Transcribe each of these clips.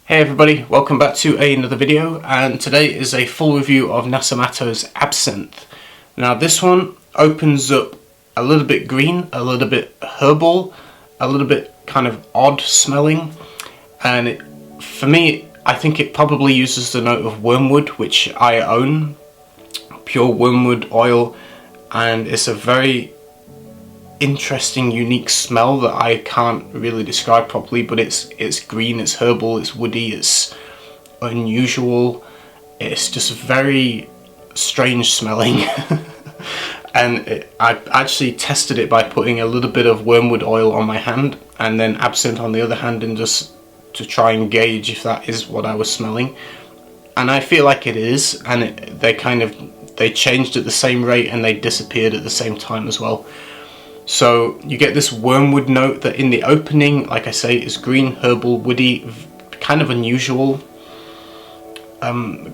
Hey everybody, welcome back to another video, and today is a full review of Nasomatto's Absinth. Now this one opens up a little bit green, a little bit herbal, a little bit kind of odd smelling, and for me I think it probably uses the note of wormwood, which I own, pure wormwood oil, and it's a very interesting, unique smell that I can't really describe properly, but it's green, it's herbal, it's woody, it's unusual, it's just very strange smelling. And I actually tested it by putting a little bit of wormwood oil on my hand and then absinthe on the other hand, and just to try and gauge if that is what I was smelling, and I feel like it is, and they changed at the same rate and they disappeared at the same time as well. So you get this wormwood note that in the opening, like I say, is green, herbal, woody, kind of unusual,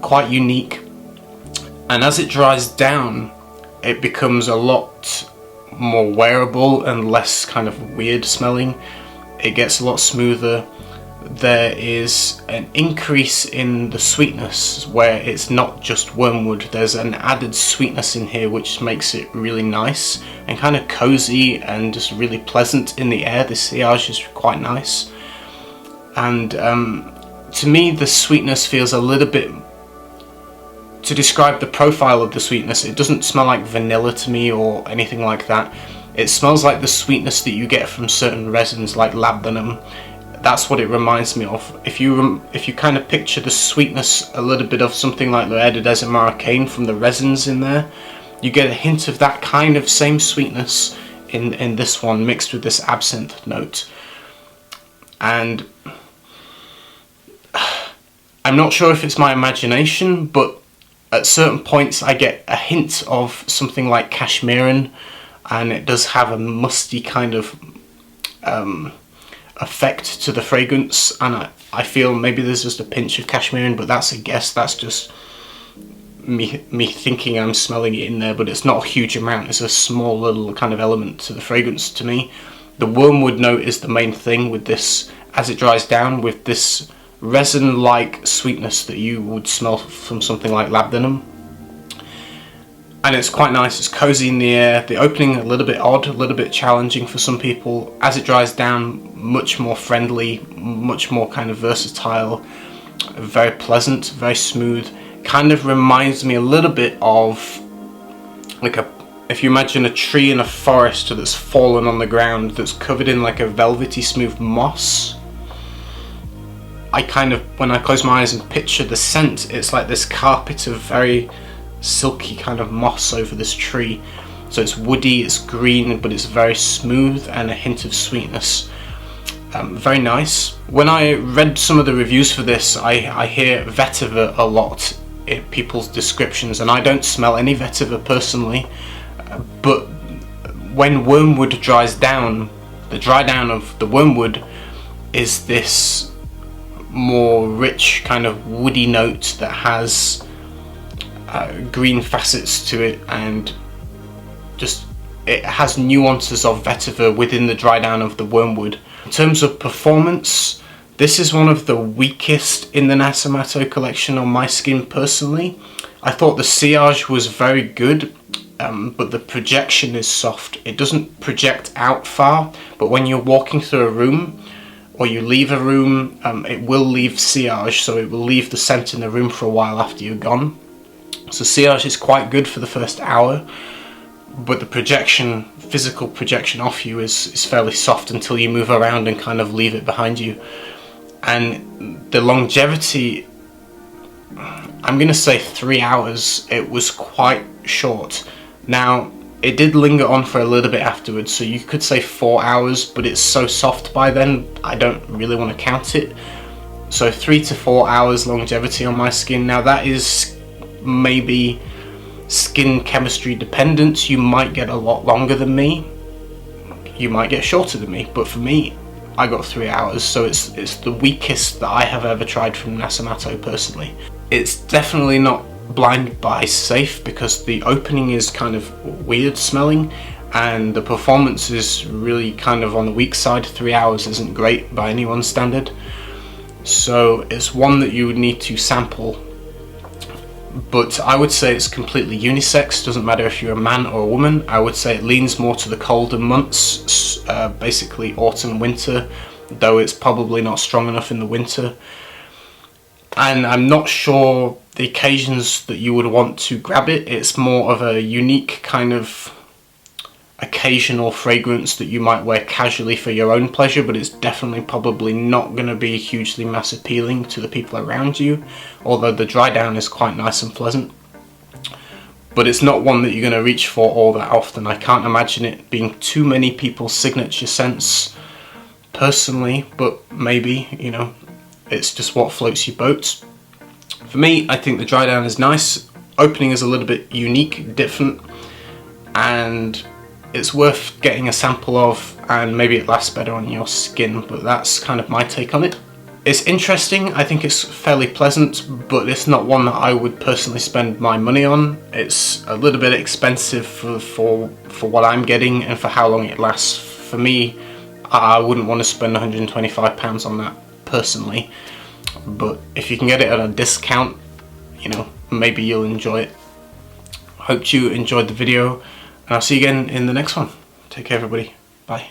quite unique. And as it dries down, it becomes a lot more wearable and less kind of weird smelling. It gets a lot smoother. There is an increase in the sweetness where it's not just wormwood. There's an added sweetness in here which makes it really nice and kind of cozy and just really pleasant in the air. The sillage is quite nice, and to me the sweetness feels a little bit, to describe the profile of the sweetness, it doesn't smell like vanilla to me or anything like that. It smells like the sweetness that you get from certain resins like labdanum. That's what it reminds me of. If you kind of picture the sweetness a little bit of something like the Erdodesium Arcane from the resins in there, you get a hint of that kind of same sweetness in this one, mixed with this absinthe note. And I'm not sure if it's my imagination, but at certain points I get a hint of something like Cashmeran, and it does have a musty kind of effect to the fragrance, and I feel maybe there's just a pinch of Cashmeran, but that's a guess. That's just me thinking I'm smelling it in there, but it's not a huge amount. It's a small little kind of element to the fragrance to me. The wormwood note is the main thing with this as it dries down, with this resin-like sweetness that you would smell from something like labdanum. And it's quite nice, it's cozy in the air. The opening a little bit odd, a little bit challenging for some people. As it dries down, much more friendly, much more kind of versatile, very pleasant, very smooth. Kind of reminds me a little bit of like if you imagine a tree in a forest that's fallen on the ground, that's covered in like a velvety smooth moss. I kind of, when I close my eyes and picture the scent, it's like this carpet of very silky kind of moss over this tree. So it's woody, it's green, but it's very smooth and a hint of sweetness. Very nice. When I read some of the reviews for this, I hear vetiver a lot in people's descriptions, and I don't smell any vetiver personally, but when wormwood dries down, the dry down of the wormwood is this more rich kind of woody note that has green facets to it, and just it has nuances of vetiver within the dry down of the wormwood. In terms of performance, this is one of the weakest in the Nasomatto collection on my skin personally. I thought the sillage was very good, but the projection is soft. It doesn't project out far, but when you're walking through a room or you leave a room, it will leave sillage, so it will leave the scent in the room for a while after you're gone. So sillage is quite good for the first hour, but the projection, physical projection off you is fairly soft until you move around and kind of leave it behind you. And the longevity, I'm going to say 3 hours. It was quite short. Now, it did linger on for a little bit afterwards, so you could say 4 hours, but it's so soft by then, I don't really want to count it. So 3 to 4 hours longevity on my skin. Now that is maybe skin chemistry dependent. You might get a lot longer than me, you might get shorter than me, but for me I got 3 hours, so it's the weakest that I have ever tried from Nasomatto personally. It's definitely not blind buy safe because the opening is kind of weird smelling and the performance is really kind of on the weak side. 3 hours isn't great by anyone's standard. so it's one that you would need to sample, but I would say it's completely unisex. Doesn't matter if you're a man or a woman. I would say it leans more to the colder months, basically autumn, winter, though it's probably not strong enough in the winter. And I'm not sure the occasions that you would want to grab it. It's more of a unique kind of occasional fragrance that you might wear casually for your own pleasure, but it's definitely probably not going to be hugely mass appealing to the people around you, although the dry down is quite nice and pleasant. But it's not one that you're going to reach for all that often. I can't imagine it being too many people's signature scents personally, but maybe, you know, it's just what floats your boat. For me, I think the dry down is nice. Opening is a little bit unique, different, and it's worth getting a sample of, and maybe it lasts better on your skin, but that's kind of my take on it. It's interesting, I think it's fairly pleasant, but it's not one that I would personally spend my money on. It's a little bit expensive for what I'm getting and for how long it lasts. For me, I wouldn't want to spend £125 on that personally, but if you can get it at a discount, you know, maybe you'll enjoy it. Hope you enjoyed the video, and I'll see you again in the next one. Take care, everybody. Bye.